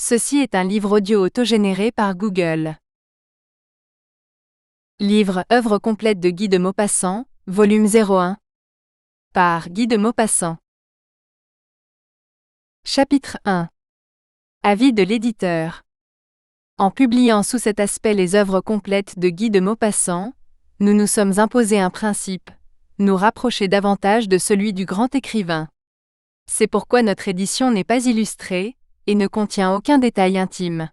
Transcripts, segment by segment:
Ceci est un livre audio autogénéré par Google. Livre œuvre complète de Guy de Maupassant, volume 01. Par Guy de Maupassant. Chapitre 1. Avis de l'éditeur. En publiant sous cet aspect les œuvres complètes de Guy de Maupassant, nous nous sommes imposé un principe, nous rapprocher davantage de celui du grand écrivain. C'est pourquoi notre édition n'est pas illustrée, et ne contient aucun détail intime.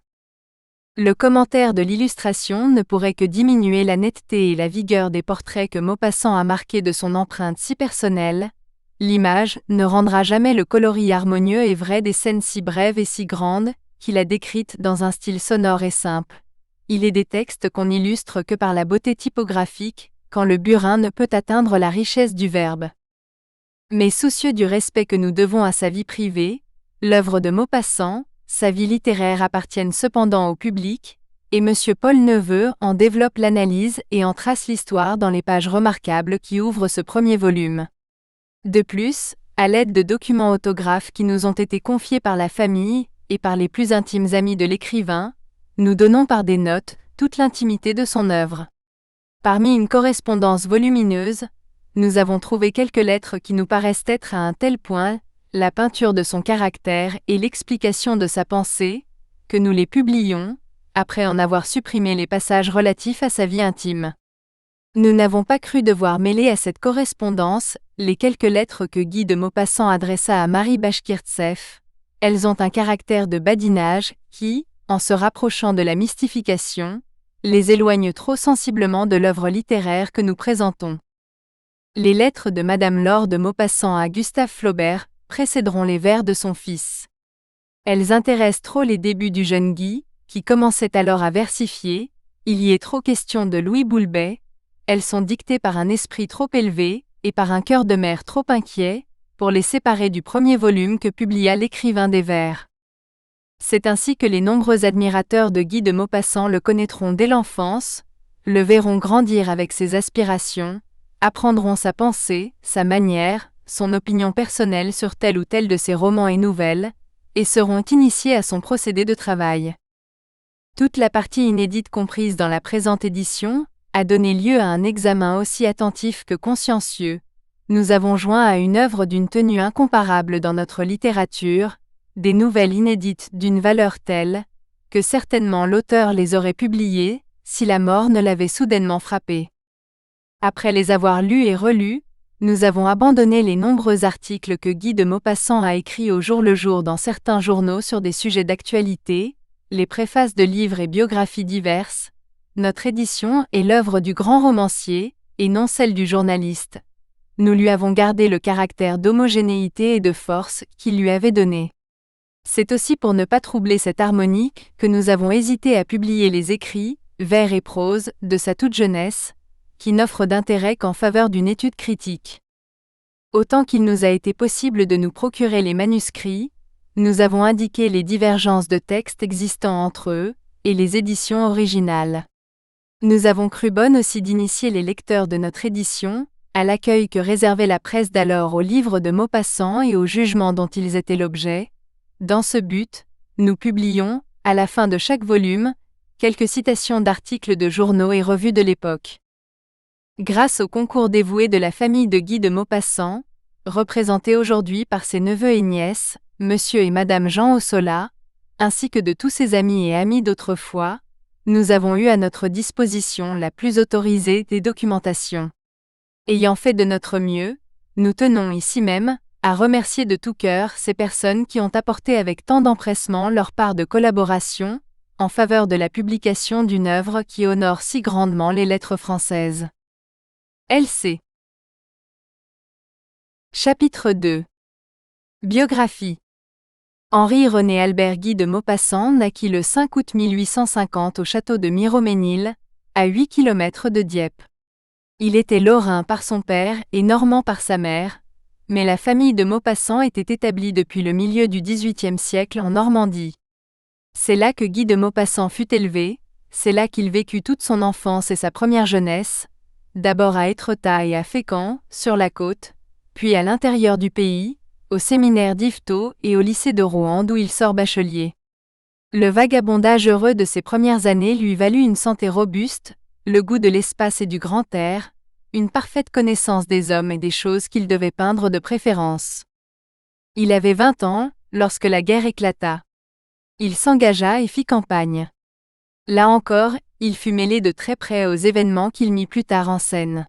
Le commentaire de l'illustration ne pourrait que diminuer la netteté et la vigueur des portraits que Maupassant a marqués de son empreinte si personnelle. L'image ne rendra jamais le coloris harmonieux et vrai des scènes si brèves et si grandes, qu'il a décrites dans un style sonore et simple. Il est des textes qu'on n'illustre que par la beauté typographique, quand le burin ne peut atteindre la richesse du verbe. Mais soucieux du respect que nous devons à sa vie privée, l'œuvre de Maupassant, sa vie littéraire appartiennent cependant au public, et M. Paul Neveu en développe l'analyse et en trace l'histoire dans les pages remarquables qui ouvrent ce premier volume. De plus, à l'aide de documents autographes qui nous ont été confiés par la famille et par les plus intimes amis de l'écrivain, nous donnons par des notes toute l'intimité de son œuvre. Parmi une correspondance volumineuse, nous avons trouvé quelques lettres qui nous paraissent être à un tel point la peinture de son caractère et l'explication de sa pensée, que nous les publions, après en avoir supprimé les passages relatifs à sa vie intime. Nous n'avons pas cru devoir mêler à cette correspondance les quelques lettres que Guy de Maupassant adressa à Marie Bashkirtseff. Elles ont un caractère de badinage qui, en se rapprochant de la mystification, les éloigne trop sensiblement de l'œuvre littéraire que nous présentons. Les lettres de Madame Laure de Maupassant à Gustave Flaubert précéderont les vers de son fils. Elles intéressent trop les débuts du jeune Guy, qui commençait alors à versifier, il y est trop question de Louis Boulbet, elles sont dictées par un esprit trop élevé, et par un cœur de mère trop inquiet, pour les séparer du premier volume que publia l'écrivain des vers. C'est ainsi que les nombreux admirateurs de Guy de Maupassant le connaîtront dès l'enfance, le verront grandir avec ses aspirations, apprendront sa pensée, sa manière, son opinion personnelle sur tel ou tel de ses romans et nouvelles, et seront initiés à son procédé de travail. Toute la partie inédite comprise dans la présente édition a donné lieu à un examen aussi attentif que consciencieux. Nous avons joint à une œuvre d'une tenue incomparable dans notre littérature, des nouvelles inédites d'une valeur telle, que certainement l'auteur les aurait publiées, si la mort ne l'avait soudainement frappé. Après les avoir lus et relus, nous avons abandonné les nombreux articles que Guy de Maupassant a écrits au jour le jour dans certains journaux sur des sujets d'actualité, les préfaces de livres et biographies diverses. Notre édition est l'œuvre du grand romancier, et non celle du journaliste. Nous lui avons gardé le caractère d'homogénéité et de force qu'il lui avait donné. C'est aussi pour ne pas troubler cette harmonie que nous avons hésité à publier les écrits, vers et prose, de sa toute jeunesse, qui n'offre d'intérêt qu'en faveur d'une étude critique. Autant qu'il nous a été possible de nous procurer les manuscrits, nous avons indiqué les divergences de textes existant entre eux, et les éditions originales. Nous avons cru bonne aussi d'initier les lecteurs de notre édition, à l'accueil que réservait la presse d'alors aux livres de Maupassant et aux jugements dont ils étaient l'objet. Dans ce but, nous publions, à la fin de chaque volume, quelques citations d'articles de journaux et revues de l'époque. Grâce au concours dévoué de la famille de Guy de Maupassant, représentée aujourd'hui par ses neveux et nièces, Monsieur et Madame Jean Ossola, ainsi que de tous ses amis et amis d'autrefois, nous avons eu à notre disposition la plus autorisée des documentations. Ayant fait de notre mieux, nous tenons ici même à remercier de tout cœur ces personnes qui ont apporté avec tant d'empressement leur part de collaboration en faveur de la publication d'une œuvre qui honore si grandement les lettres françaises. L.C. Chapitre 2. Biographie. Henri-René Albert Guy de Maupassant naquit le 5 août 1850 au château de Miroménil, à 8 km de Dieppe. Il était lorrain par son père et normand par sa mère, mais la famille de Maupassant était établie depuis le milieu du XVIIIe siècle en Normandie. C'est là que Guy de Maupassant fut élevé, c'est là qu'il vécut toute son enfance et sa première jeunesse, d'abord à Étretat et à Fécamp, sur la côte, puis à l'intérieur du pays, au séminaire d'Yvetot et au lycée de Rouen d'où il sort bachelier. Le vagabondage heureux de ses premières années lui valut une santé robuste, le goût de l'espace et du grand air, une parfaite connaissance des hommes et des choses qu'il devait peindre de préférence. Il avait 20 ans, lorsque la guerre éclata. Il s'engagea et fit campagne. Là encore, il fut mêlé de très près aux événements qu'il mit plus tard en scène.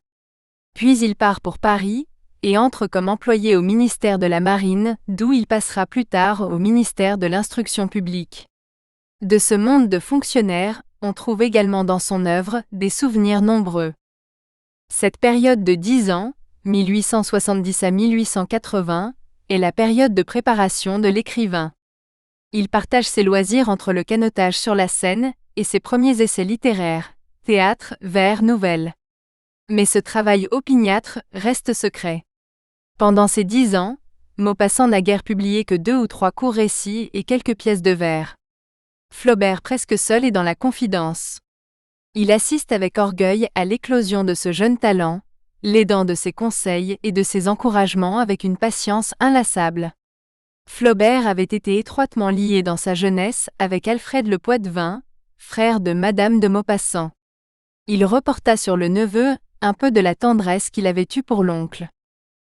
Puis il part pour Paris, et entre comme employé au ministère de la Marine, d'où il passera plus tard au ministère de l'Instruction publique. De ce monde de fonctionnaires, on trouve également dans son œuvre des souvenirs nombreux. Cette période de 10 ans, 1870 à 1880, est la période de préparation de l'écrivain. Il partage ses loisirs entre le canotage sur la Seine et ses premiers essais littéraires, théâtre, vers, nouvelles. Mais ce travail opiniâtre reste secret. Pendant ces 10 ans, Maupassant n'a guère publié que 2 ou 3 courts récits et quelques pièces de vers. Flaubert presque seul est dans la confidence. Il assiste avec orgueil à l'éclosion de ce jeune talent, l'aidant de ses conseils et de ses encouragements avec une patience inlassable. Flaubert avait été étroitement lié dans sa jeunesse avec Alfred Le Poitevin, frère de Madame de Maupassant. Il reporta sur le neveu un peu de la tendresse qu'il avait eue pour l'oncle.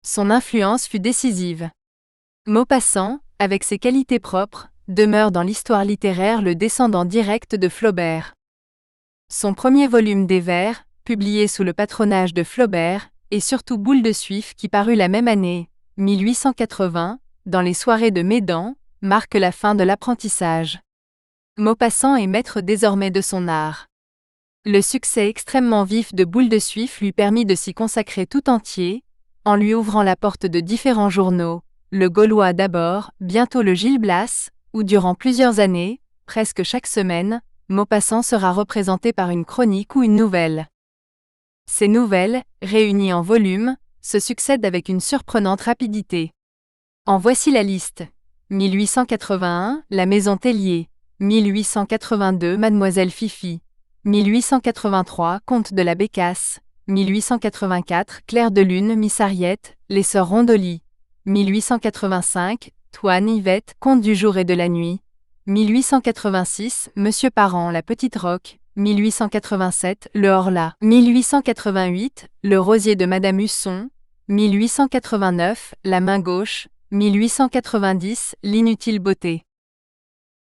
Son influence fut décisive. Maupassant, avec ses qualités propres, demeure dans l'histoire littéraire le descendant direct de Flaubert. Son premier volume des vers, publié sous le patronage de Flaubert, et surtout Boule de Suif qui parut la même année, 1880, dans les soirées de Médan, marque la fin de l'apprentissage. Maupassant est maître désormais de son art. Le succès extrêmement vif de Boule de Suif lui permit de s'y consacrer tout entier, en lui ouvrant la porte de différents journaux, le Gaulois d'abord, bientôt le Gil Blas, où durant plusieurs années, presque chaque semaine, Maupassant sera représenté par une chronique ou une nouvelle. Ces nouvelles, réunies en volumes, se succèdent avec une surprenante rapidité. En voici la liste. 1881, La Maison Tellier. 1882, Mademoiselle Fifi. 1883, Comte de la Bécasse. 1884, Clair de Lune, Miss Harriet, Les Sœurs Rondoli. 1885, Toine Yvette, Conte du jour et de la nuit. 1886, Monsieur Parent, La Petite Roque. 1887, Le Horla. 1888, Le Rosier de Madame Husson. 1889, La Main Gauche. 1890, L'inutile beauté.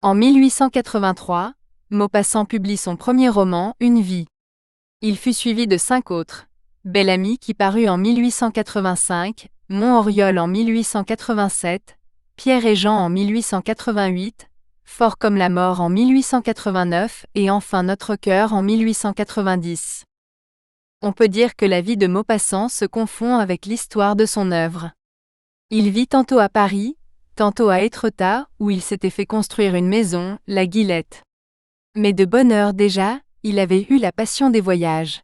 En 1883, Maupassant publie son premier roman, Une vie. Il fut suivi de 5 autres. Bel Ami qui parut en 1885, Mont-Oriol en 1887, Pierre et Jean en 1888, Fort comme la mort en 1889 et enfin Notre cœur en 1890. On peut dire que la vie de Maupassant se confond avec l'histoire de son œuvre. Il vit tantôt à Paris, tantôt à Étretat, où il s'était fait construire une maison, la Guilette. Mais de bonne heure déjà, il avait eu la passion des voyages.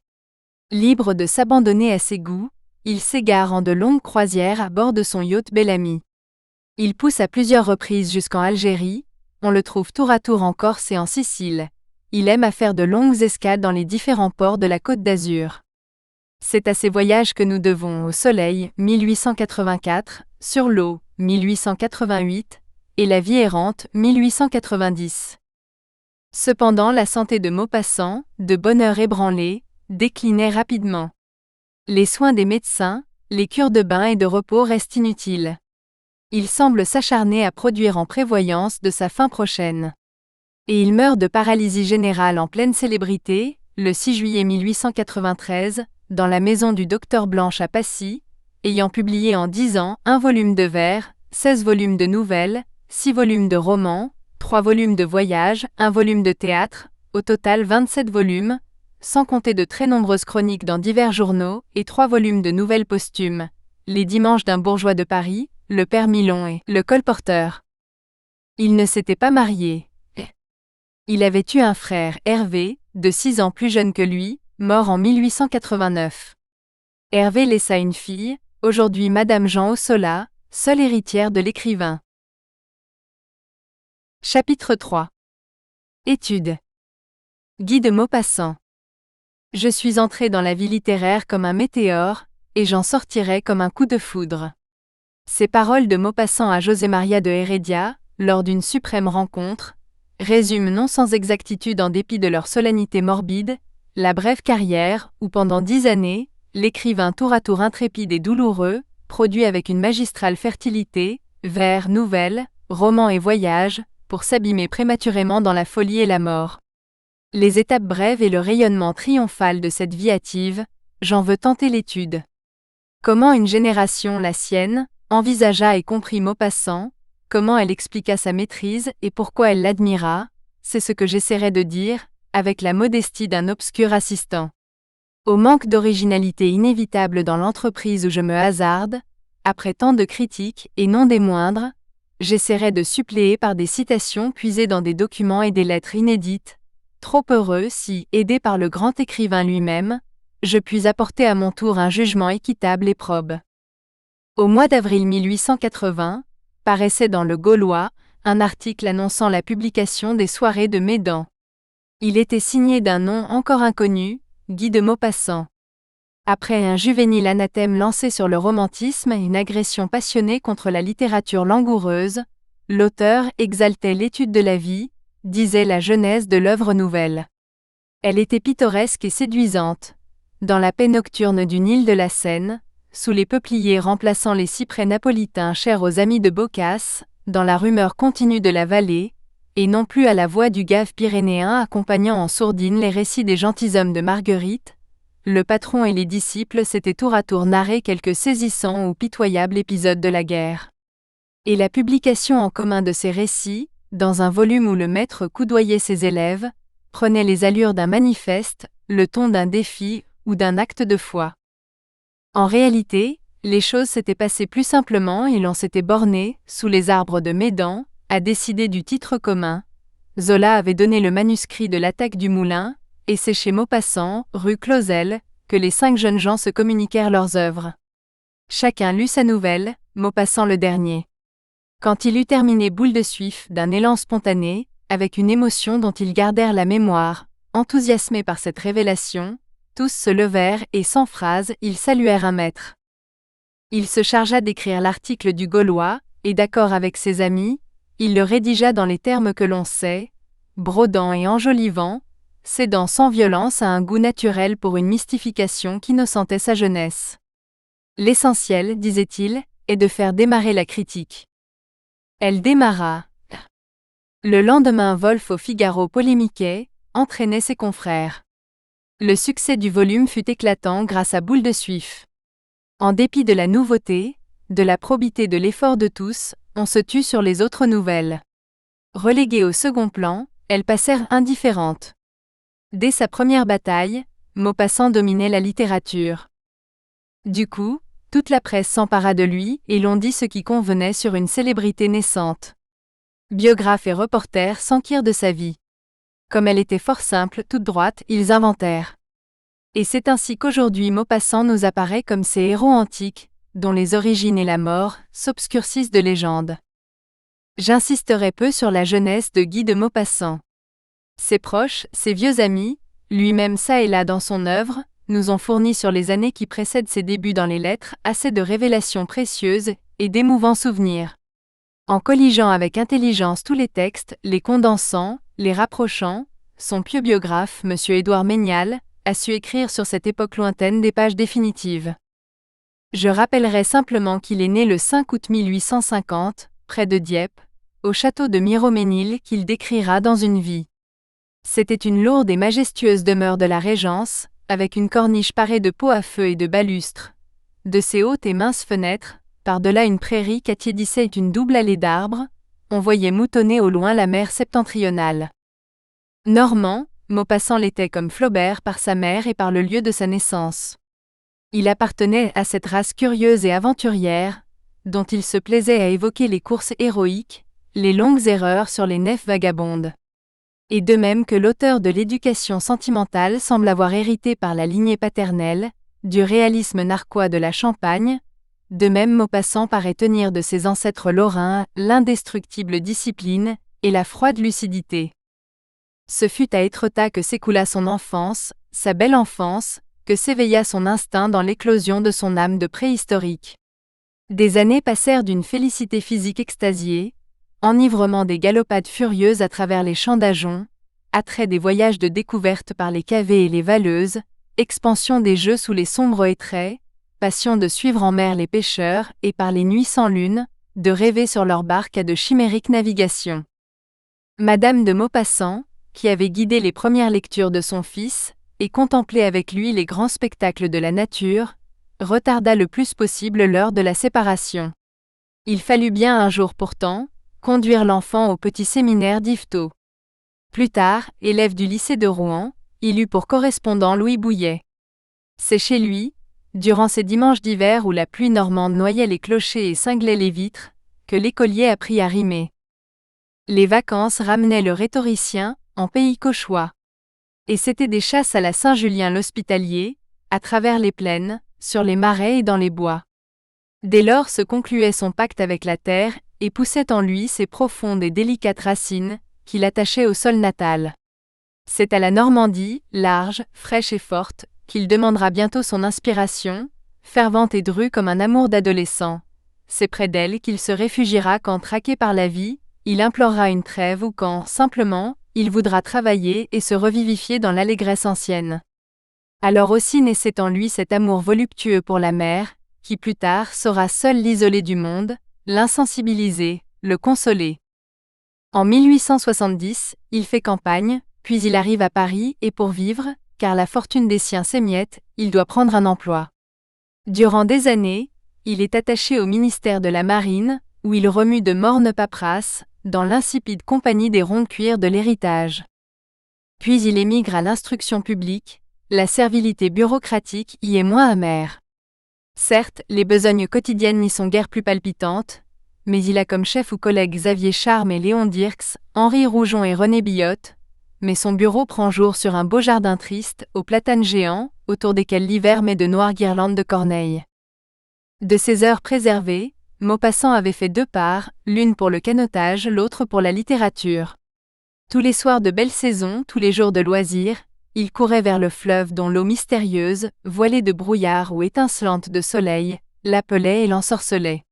Libre de s'abandonner à ses goûts, il s'égare en de longues croisières à bord de son yacht Bel Ami. Il pousse à plusieurs reprises jusqu'en Algérie, on le trouve tour à tour en Corse et en Sicile. Il aime à faire de longues escales dans les différents ports de la Côte d'Azur. C'est à ces voyages que nous devons Au soleil, 1884, Sur l'eau, 1888, et La vie errante, 1890. Cependant la santé de Maupassant, de bonne heure ébranlée, déclinait rapidement. Les soins des médecins, les cures de bain et de repos restent inutiles. Il semble s'acharner à produire en prévoyance de sa fin prochaine. Et il meurt de paralysie générale en pleine célébrité, le 6 juillet 1893, dans la maison du docteur Blanche à Passy, ayant publié en 10 ans 1 volume de vers, 16 volumes de nouvelles, 6 volumes de romans, 3 volumes de voyages, 1 volume de théâtre, au total 27 volumes, sans compter de très nombreuses chroniques dans divers journaux et 3 volumes de nouvelles posthumes, Les Dimanches d'un bourgeois de Paris, Le Père Milon et Le Colporteur. Il ne s'était pas marié. Il avait eu un frère, Hervé, de 6 ans plus jeune que lui, mort en 1889. Hervé laissa une fille, aujourd'hui Madame Jean Ossola, seule héritière de l'écrivain. Chapitre 3. Études. Guy de Maupassant. Je suis entré dans la vie littéraire comme un météore, et j'en sortirai comme un coup de foudre. Ces paroles de Maupassant à José Maria de Heredia, lors d'une suprême rencontre, résument non sans exactitude en dépit de leur solennité morbide, la brève carrière où pendant 10 années, l'écrivain tour à tour intrépide et douloureux, produit avec une magistrale fertilité, vers, nouvelles, romans et voyages, pour s'abîmer prématurément dans la folie et la mort. Les étapes brèves et le rayonnement triomphal de cette vie hâtive, j'en veux tenter l'étude. Comment une génération, la sienne, envisagea et comprit Maupassant, comment elle expliqua sa maîtrise et pourquoi elle l'admira, c'est ce que j'essaierai de dire, avec la modestie d'un obscur assistant. Au manque d'originalité inévitable dans l'entreprise où je me hasarde, après tant de critiques et non des moindres, j'essaierai de suppléer par des citations puisées dans des documents et des lettres inédites, trop heureux si, aidé par le grand écrivain lui-même, je puis apporter à mon tour un jugement équitable et probe. Au mois d'avril 1880, paraissait dans Le Gaulois un article annonçant la publication des Soirées de Médan. Il était signé d'un nom encore inconnu, Guy de Maupassant. Après un juvénile anathème lancé sur le romantisme et une agression passionnée contre la littérature langoureuse, l'auteur exaltait l'étude de la vie, disait la genèse de l'œuvre nouvelle. Elle était pittoresque et séduisante. Dans la paix nocturne d'une île de la Seine, sous les peupliers remplaçant les cyprès napolitains chers aux amis de Boccace, dans la rumeur continue de la vallée, et non plus à la voix du gave pyrénéen accompagnant en sourdine les récits des gentilshommes de Marguerite, le patron et les disciples s'étaient tour à tour narré quelques saisissants ou pitoyables épisodes de la guerre. Et la publication en commun de ces récits, dans un volume où le maître coudoyait ses élèves, prenait les allures d'un manifeste, le ton d'un défi ou d'un acte de foi. En réalité, les choses s'étaient passées plus simplement et l'on s'était borné, sous les arbres de Médan, à décider du titre commun. Zola avait donné le manuscrit de l'Attaque du Moulin, et c'est chez Maupassant, rue Clausel, que les 5 jeunes gens se communiquèrent leurs œuvres. Chacun lut sa nouvelle, Maupassant le dernier. Quand il eut terminé Boule de Suif d'un élan spontané, avec une émotion dont ils gardèrent la mémoire, enthousiasmés par cette révélation, tous se levèrent et sans phrase, ils saluèrent un maître. Il se chargea d'écrire l'article du Gaulois, et d'accord avec ses amis, il le rédigea dans les termes que l'on sait, brodant et enjolivant, cédant sans violence à un goût naturel pour une mystification qu'innocentait sa jeunesse. L'essentiel, disait-il, est de faire démarrer la critique. Elle démarra. Le lendemain, Wolf au Figaro polémiquait, entraînait ses confrères. Le succès du volume fut éclatant grâce à Boule de Suif. En dépit de la nouveauté, de la probité de l'effort de tous, on se tut sur les autres nouvelles. Reléguées au second plan, elles passèrent indifférentes. Dès sa première bataille, Maupassant dominait la littérature. Du coup, toute la presse s'empara de lui et l'on dit ce qui convenait sur une célébrité naissante. Biographes et reporters s'enquirent de sa vie. Comme elle était fort simple, toute droite, ils inventèrent. Et c'est ainsi qu'aujourd'hui Maupassant nous apparaît comme ces héros antiques, dont les origines et la mort s'obscurcissent de légendes. J'insisterai peu sur la jeunesse de Guy de Maupassant. Ses proches, ses vieux amis, lui-même çà et là dans son œuvre, nous ont fourni sur les années qui précèdent ses débuts dans les lettres assez de révélations précieuses et d'émouvants souvenirs. En colligeant avec intelligence tous les textes, les condensant, les rapprochant, son pieux biographe, M. Édouard Ménial, a su écrire sur cette époque lointaine des pages définitives. Je rappellerai simplement qu'il est né le 5 août 1850, près de Dieppe, au château de Miroménil qu'il décrira dans une vie. C'était une lourde et majestueuse demeure de la Régence, avec une corniche parée de pots à feu et de balustres. De ses hautes et minces fenêtres, par-delà une prairie qu'attiédissait une double allée d'arbres, on voyait moutonner au loin la mer septentrionale. Normand, Maupassant l'était comme Flaubert par sa mère et par le lieu de sa naissance. Il appartenait à cette race curieuse et aventurière, dont il se plaisait à évoquer les courses héroïques, les longues erreurs sur les nefs vagabondes. Et de même que l'auteur de l'éducation sentimentale semble avoir hérité par la lignée paternelle, du réalisme narquois de la Champagne, de même Maupassant paraît tenir de ses ancêtres lorrains l'indestructible discipline et la froide lucidité. Ce fut à Étretat que s'écoula son enfance, sa belle enfance, que s'éveilla son instinct dans l'éclosion de son âme de préhistorique. Des années passèrent d'une félicité physique extasiée, enivrement des galopades furieuses à travers les champs d'Ajon, attrait des voyages de découverte par les cavées et les valeuses, expansion des jeux sous les sombres hétraits, passion de suivre en mer les pêcheurs et par les nuits sans lune, de rêver sur leur barque à de chimériques navigations. Madame de Maupassant, qui avait guidé les premières lectures de son fils, et contemplé avec lui les grands spectacles de la nature, retarda le plus possible l'heure de la séparation. Il fallut bien un jour pourtant, conduire l'enfant au petit séminaire d'Yvetot. Plus tard, élève du lycée de Rouen, il eut pour correspondant Louis Bouilhet. C'est chez lui, durant ces dimanches d'hiver où la pluie normande noyait les clochers et cinglait les vitres, que l'écolier apprit à rimer. Les vacances ramenaient le rhétoricien, en pays cauchois. Et c'étaient des chasses à la Saint-Julien l'Hospitalier, à travers les plaines, sur les marais et dans les bois. Dès lors se concluait son pacte avec la terre, et poussait en lui ses profondes et délicates racines, qui l'attachaient au sol natal. C'est à la Normandie, large, fraîche et forte, qu'il demandera bientôt son inspiration, fervente et drue comme un amour d'adolescent. C'est près d'elle qu'il se réfugiera quand, traqué par la vie, il implorera une trêve ou quand, simplement, il voudra travailler et se revivifier dans l'allégresse ancienne. Alors aussi naissait en lui cet amour voluptueux pour la mer, qui plus tard saura seul l'isoler du monde, l'insensibiliser, le consoler. En 1870, il fait campagne, puis il arrive à Paris et pour vivre, car la fortune des siens s'émiette, il doit prendre un emploi. Durant des années, il est attaché au ministère de la Marine, où il remue de mornes paperasses, dans l'insipide compagnie des ronds-cuirs de l'héritage. Puis il émigre à l'instruction publique, la servilité bureaucratique y est moins amère. Certes, les besognes quotidiennes n'y sont guère plus palpitantes, mais il a comme chef ou collègues Xavier Charme et Léon Dirks, Henri Roujon et René Billotte, mais son bureau prend jour sur un beau jardin triste, aux platanes géants, autour desquels l'hiver met de noires guirlandes de corneilles. De ces heures préservées, Maupassant avait fait 2 parts, l'une pour le canotage, l'autre pour la littérature. Tous les soirs de belle saison, tous les jours de loisirs, il courait vers le fleuve dont l'eau mystérieuse, voilée de brouillard ou étincelante de soleil, l'appelait et l'ensorcelait.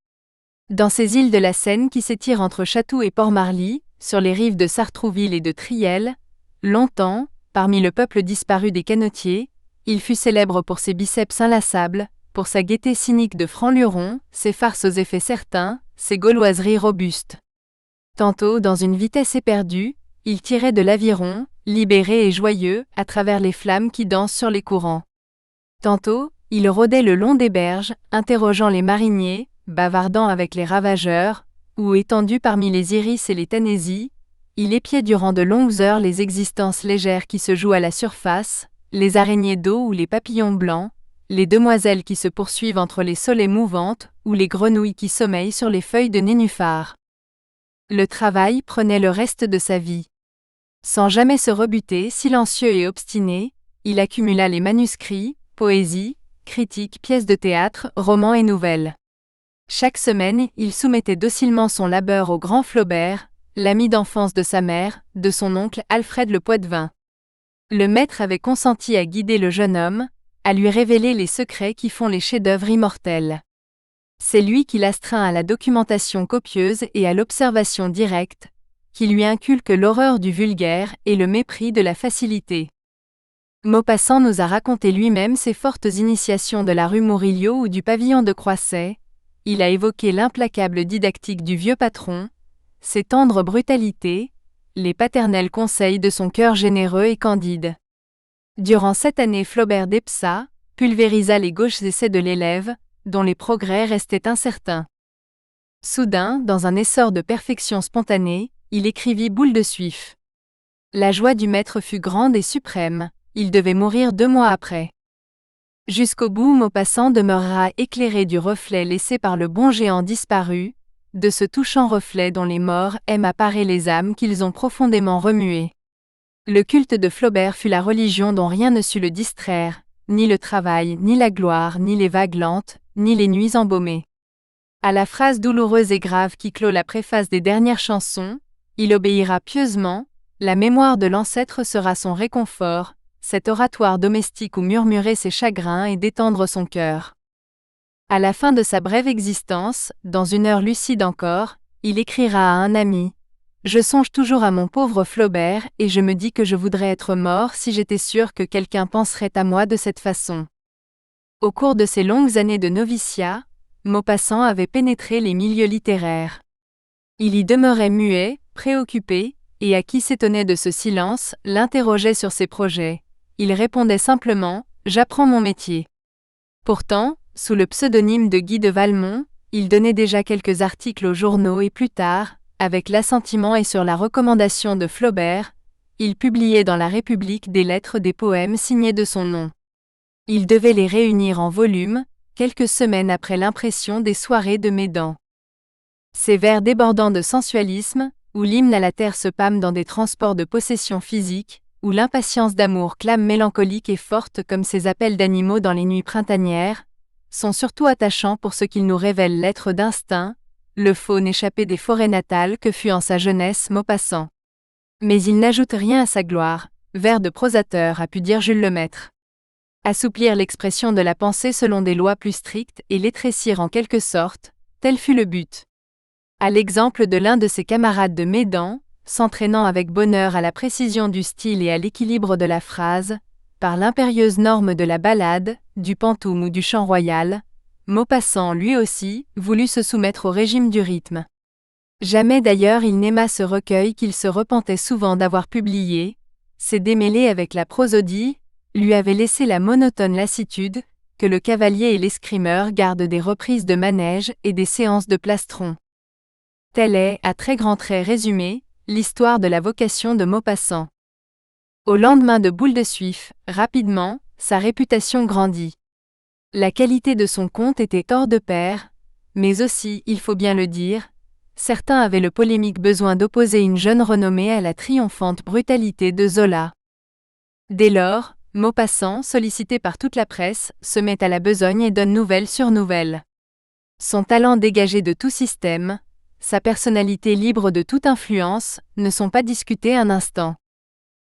Dans ces îles de la Seine qui s'étirent entre Chatou et Port-Marly, sur les rives de Sartrouville et de Triel, longtemps, parmi le peuple disparu des canotiers, il fut célèbre pour ses biceps inlassables, pour sa gaieté cynique de franc-luron, ses farces aux effets certains, ses gauloiseries robustes. Tantôt, dans une vitesse éperdue, il tirait de l'aviron, libéré et joyeux, à travers les flammes qui dansent sur les courants. Tantôt, il rôdait le long des berges, interrogeant les mariniers, bavardant avec les ravageurs, ou étendu parmi les iris et les tanésies, il épiait durant de longues heures les existences légères qui se jouent à la surface, les araignées d'eau ou les papillons blancs, les demoiselles qui se poursuivent entre les saulaies mouvantes ou les grenouilles qui sommeillent sur les feuilles de nénuphar. Le travail prenait le reste de sa vie. Sans jamais se rebuter, silencieux et obstiné, il accumula les manuscrits, poésies, critiques, pièces de théâtre, romans et nouvelles. Chaque semaine, il soumettait docilement son labeur au grand Flaubert, l'ami d'enfance de sa mère, de son oncle Alfred Le Poitevin. Le maître avait consenti à guider le jeune homme, à lui révéler les secrets qui font les chefs-d'œuvre immortels. C'est lui qui l'astreint à la documentation copieuse et à l'observation directe, qui lui inculque l'horreur du vulgaire et le mépris de la facilité. Maupassant nous a raconté lui-même ses fortes initiations de la rue Murillo ou du pavillon de Croisset, il a évoqué l'implacable didactique du vieux patron, ses tendres brutalités, les paternels conseils de son cœur généreux et candide. Durant cette année, Flaubert d'Epsa pulvérisa les gauches essais de l'élève, dont les progrès restaient incertains. Soudain, dans un essor de perfection spontanée, il écrivit Boule de Suif. La joie du maître fut grande et suprême, il devait mourir 2 mois après. Jusqu'au bout, Maupassant demeurera éclairé du reflet laissé par le bon géant disparu, de ce touchant reflet dont les morts aiment apparer les âmes qu'ils ont profondément remuées. Le culte de Flaubert fut la religion dont rien ne sut le distraire, ni le travail, ni la gloire, ni les vagues lentes, ni les nuits embaumées. À la phrase douloureuse et grave qui clôt la préface des dernières chansons, il obéira pieusement, la mémoire de l'ancêtre sera son réconfort, cet oratoire domestique où murmurer ses chagrins et détendre son cœur. À la fin de sa brève existence, dans une heure lucide encore, il écrira à un ami. Je songe toujours à mon pauvre Flaubert et je me dis que je voudrais être mort si j'étais sûr que quelqu'un penserait à moi de cette façon. Au cours de ses longues années de noviciat, Maupassant avait pénétré les milieux littéraires. Il y demeurait muet, préoccupé, et à qui s'étonnait de ce silence, l'interrogeait sur ses projets. Il répondait simplement « J'apprends mon métier ». Pourtant, sous le pseudonyme de Guy de Valmont, il donnait déjà quelques articles aux journaux et plus tard, avec l'assentiment et sur la recommandation de Flaubert, il publiait dans La République des lettres des poèmes signés de son nom. Il devait les réunir en volume, quelques semaines après l'impression des Soirées de Médan. Ces vers débordants de sensualisme, où l'hymne à la terre se pâme dans des transports de possession physique, où l'impatience d'amour clame mélancolique et forte comme ces appels d'animaux dans les nuits printanières, sont surtout attachants pour ce qu'ils nous révèlent l'être d'instinct, le faune échappé des forêts natales que fut en sa jeunesse Maupassant. Mais il n'ajoute rien à sa gloire, vers de prosateur a pu dire Jules Lemaître. Assouplir l'expression de la pensée selon des lois plus strictes et l'étrécir en quelque sorte, tel fut le but. À l'exemple de l'un de ses camarades de Médan, s'entraînant avec bonheur à la précision du style et à l'équilibre de la phrase, par l'impérieuse norme de la ballade, du pantoum ou du chant royal, Maupassant lui aussi voulut se soumettre au régime du rythme. Jamais d'ailleurs il n'aima ce recueil qu'il se repentait souvent d'avoir publié, ses démêlés avec la prosodie lui avaient laissé la monotone lassitude que le cavalier et l'escrimeur gardent des reprises de manège et des séances de plastron. Telle est, à très grands traits résumés, l'histoire de la vocation de Maupassant. Au lendemain de Boule de Suif, rapidement, sa réputation grandit. La qualité de son conte était hors de pair, mais aussi, il faut bien le dire, certains avaient le polémique besoin d'opposer une jeune renommée à la triomphante brutalité de Zola. Dès lors, Maupassant, sollicité par toute la presse, se met à la besogne et donne nouvelle sur nouvelle. Son talent dégagé de tout système, sa personnalité libre de toute influence, ne sont pas discutés un instant.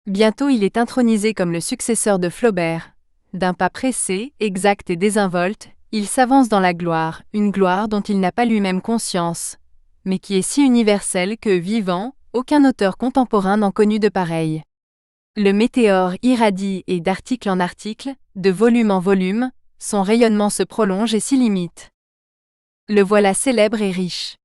Bientôt il est intronisé comme le successeur de Flaubert. D'un pas pressé, exact et désinvolte, il s'avance dans la gloire, une gloire dont il n'a pas lui-même conscience, mais qui est si universelle que, vivant, aucun auteur contemporain n'en connut de pareil. Le météore irradie et d'article en article, de volume en volume, son rayonnement se prolonge et s'illimite. Le voilà célèbre et riche.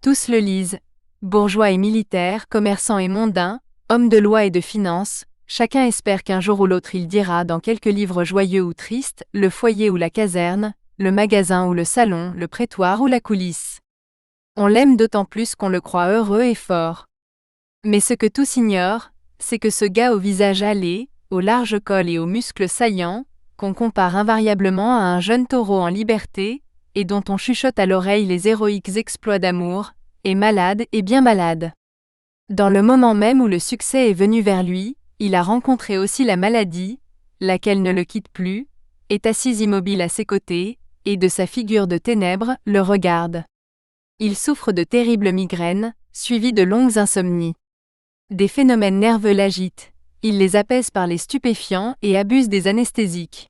Tous le lisent, bourgeois et militaires, commerçants et mondains, hommes de loi et de finance, chacun espère qu'un jour ou l'autre il dira dans quelques livres joyeux ou tristes, le foyer ou la caserne, le magasin ou le salon, le prétoire ou la coulisse. On l'aime d'autant plus qu'on le croit heureux et fort. Mais ce que tous ignorent, c'est que ce gars au visage hâlé, au large col et aux muscles saillants, qu'on compare invariablement à un jeune taureau en liberté, et dont on chuchote à l'oreille les héroïques exploits d'amour, est malade et bien malade. Dans le moment même où le succès est venu vers lui, il a rencontré aussi la maladie, laquelle ne le quitte plus, est assise immobile à ses côtés, et de sa figure de ténèbres, le regarde. Il souffre de terribles migraines, suivies de longues insomnies. Des phénomènes nerveux l'agitent, il les apaise par les stupéfiants et abuse des anesthésiques.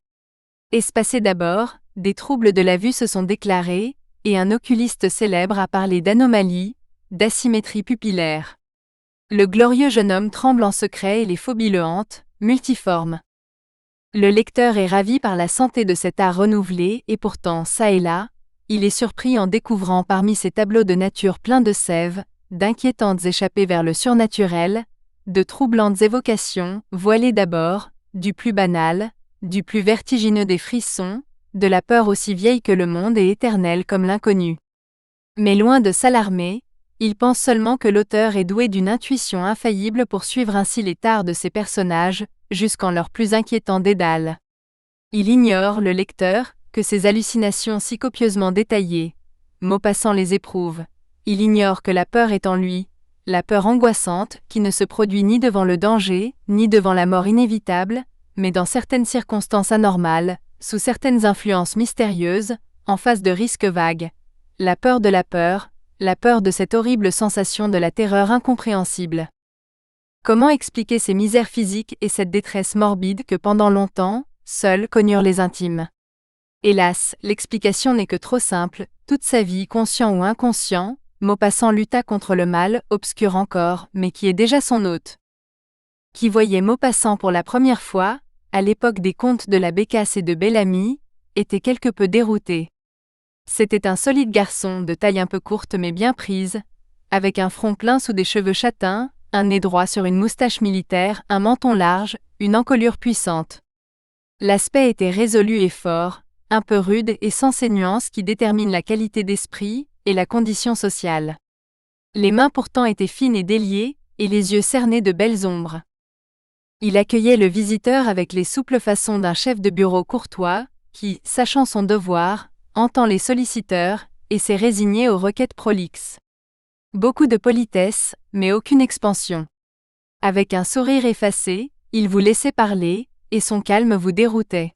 Espacés d'abord, des troubles de la vue se sont déclarés, et un oculiste célèbre a parlé d'anomalie, d'asymétrie pupillaire. Le glorieux jeune homme tremble en secret et les phobies le hantent, multiformes. Le lecteur est ravi par la santé de cet art renouvelé et pourtant, çà et là, il est surpris en découvrant parmi ces tableaux de nature pleins de sève, d'inquiétantes échappées vers le surnaturel, de troublantes évocations, voilées d'abord, du plus banal, du plus vertigineux des frissons, de la peur aussi vieille que le monde et éternelle comme l'inconnu. Mais loin de s'alarmer, il pense seulement que l'auteur est doué d'une intuition infaillible pour suivre ainsi les tares de ses personnages, jusqu'en leurs plus inquiétants dédales. Il ignore, le lecteur, que ces hallucinations si copieusement détaillées, Maupassant les éprouve. Il ignore que la peur est en lui, la peur angoissante qui ne se produit ni devant le danger, ni devant la mort inévitable, mais dans certaines circonstances anormales, sous certaines influences mystérieuses, en face de risques vagues. La peur de cette horrible sensation de la terreur incompréhensible. Comment expliquer ces misères physiques et cette détresse morbide que pendant longtemps, seuls connurent les intimes? Hélas, l'explication n'est que trop simple, toute sa vie, conscient ou inconscient, Maupassant lutta contre le mal, obscur encore, mais qui est déjà son hôte. Qui voyait Maupassant pour la première fois, à l'époque des contes de la Bécasse et de Bellamy, était quelque peu dérouté. C'était un solide garçon de taille un peu courte mais bien prise, avec un front plein sous des cheveux châtains, un nez droit sur une moustache militaire, un menton large, une encolure puissante. L'aspect était résolu et fort, un peu rude et sans ces nuances qui déterminent la qualité d'esprit et la condition sociale. Les mains pourtant étaient fines et déliées, et les yeux cernés de belles ombres. Il accueillait le visiteur avec les souples façons d'un chef de bureau courtois, qui, sachant son devoir, entend les solliciteurs, et s'est résigné aux requêtes prolixes. Beaucoup de politesse, mais aucune expansion. Avec un sourire effacé, il vous laissait parler, et son calme vous déroutait.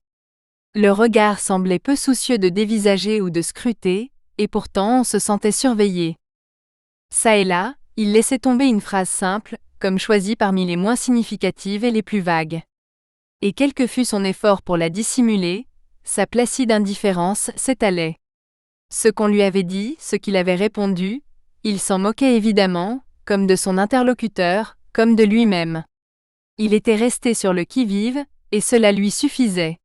Le regard semblait peu soucieux de dévisager ou de scruter, et pourtant on se sentait surveillé. Ça et là, il laissait tomber une phrase simple, comme choisie parmi les moins significatives et les plus vagues. Et quel que fût son effort pour la dissimuler, sa placide indifférence s'étalait. Ce qu'on lui avait dit, ce qu'il avait répondu, il s'en moquait évidemment, comme de son interlocuteur, comme de lui-même. Il était resté sur le qui-vive, et cela lui suffisait.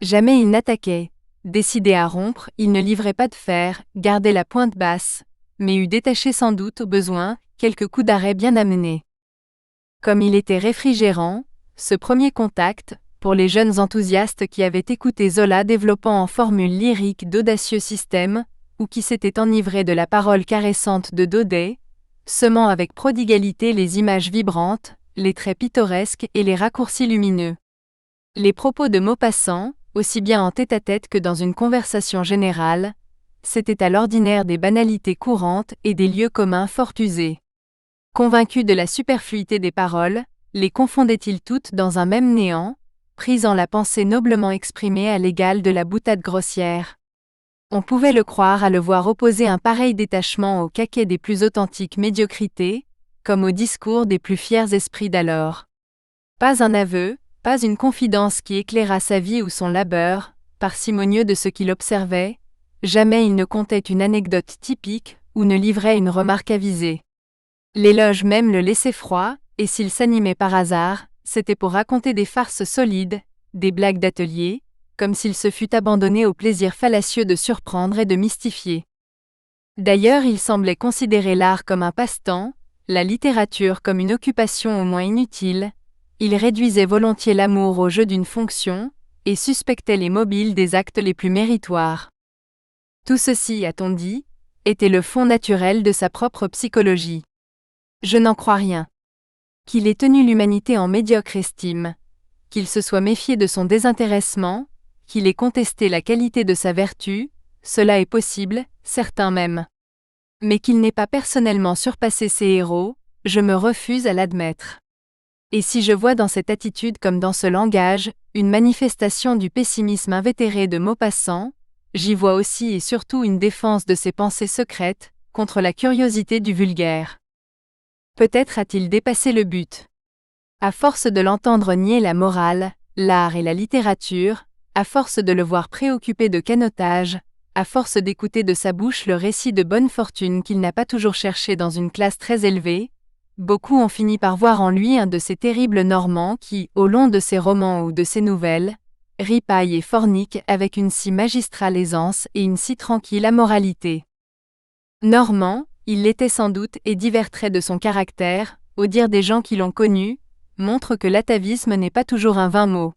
Jamais il n'attaquait. Décidé à rompre, il ne livrait pas de fer, gardait la pointe basse, mais eût détaché sans doute au besoin quelques coups d'arrêt bien amenés. Comme il était réfrigérant, ce premier contact, pour les jeunes enthousiastes qui avaient écouté Zola développant en formules lyriques d'audacieux systèmes, ou qui s'étaient enivrés de la parole caressante de Daudet, semant avec prodigalité les images vibrantes, les traits pittoresques et les raccourcis lumineux. Les propos de Maupassant, aussi bien en tête-à-tête que dans une conversation générale, c'étaient à l'ordinaire des banalités courantes et des lieux communs fort usés. Convaincu de la superfluité des paroles, les confondait-il toutes dans un même néant, prisant la pensée noblement exprimée à l'égal de la boutade grossière. On pouvait le croire à le voir opposer un pareil détachement au caquet des plus authentiques médiocrités, comme au discours des plus fiers esprits d'alors. Pas un aveu, pas une confidence qui éclairât sa vie ou son labeur, parcimonieux de ce qu'il observait, jamais il ne contait une anecdote typique ou ne livrait une remarque avisée. L'éloge même le laissait froid, et s'il s'animait par hasard, c'était pour raconter des farces solides, des blagues d'atelier, comme s'il se fût abandonné au plaisir fallacieux de surprendre et de mystifier. D'ailleurs, il semblait considérer l'art comme un passe-temps, la littérature comme une occupation au moins inutile. Il réduisait volontiers l'amour au jeu d'une fonction, et suspectait les mobiles des actes les plus méritoires. Tout ceci, a-t-on dit, était le fond naturel de sa propre psychologie. Je n'en crois rien. Qu'il ait tenu l'humanité en médiocre estime, qu'il se soit méfié de son désintéressement, qu'il ait contesté la qualité de sa vertu, cela est possible, certain même. Mais qu'il n'ait pas personnellement surpassé ses héros, je me refuse à l'admettre. Et si je vois dans cette attitude comme dans ce langage, une manifestation du pessimisme invétéré de Maupassant, j'y vois aussi et surtout une défense de ses pensées secrètes, contre la curiosité du vulgaire. Peut-être a-t-il dépassé le but. À force de l'entendre nier la morale, l'art et la littérature, à force de le voir préoccupé de canotage, à force d'écouter de sa bouche le récit de bonne fortune qu'il n'a pas toujours cherché dans une classe très élevée, beaucoup ont fini par voir en lui un de ces terribles Normands qui, au long de ses romans ou de ses nouvelles, ripaille et fornique avec une si magistrale aisance et une si tranquille amoralité. Normand, il l'était sans doute et divers traits de son caractère, au dire des gens qui l'ont connu, montrent que l'atavisme n'est pas toujours un vain mot.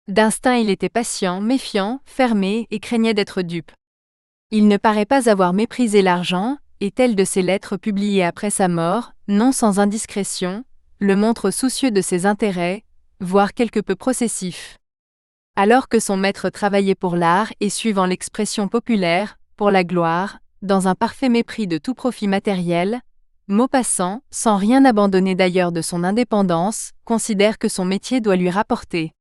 D'instinct il était patient, méfiant, fermé et craignait d'être dupe. Il ne paraît pas avoir méprisé l'argent, et telle de ses lettres publiées après sa mort, non sans indiscrétion, le montre soucieux de ses intérêts, voire quelque peu processif. Alors que son maître travaillait pour l'art et suivant l'expression populaire, pour la gloire, dans un parfait mépris de tout profit matériel, Maupassant, sans rien abandonner d'ailleurs de son indépendance, considère que son métier doit lui rapporter.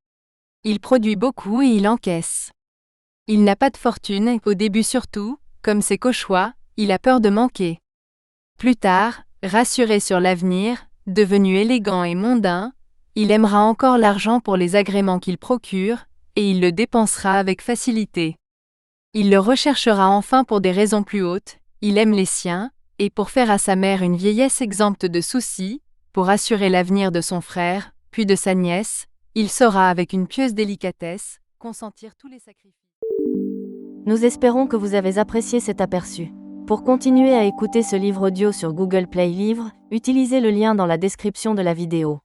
Il produit beaucoup et il encaisse. Il n'a pas de fortune et, au début surtout, comme c'est qu'au choix, il a peur de manquer. Plus tard, rassuré sur l'avenir, devenu élégant et mondain, il aimera encore l'argent pour les agréments qu'il procure, et il le dépensera avec facilité. Il le recherchera enfin pour des raisons plus hautes, il aime les siens, Et pour faire à sa mère une vieillesse exempte de soucis, pour assurer l'avenir de son frère, puis de sa nièce, il saura avec une pieuse délicatesse consentir tous les sacrifices. Nous espérons que vous avez apprécié cet aperçu. Pour continuer à écouter ce livre audio sur Google Play Livres, utilisez le lien dans la description de la vidéo.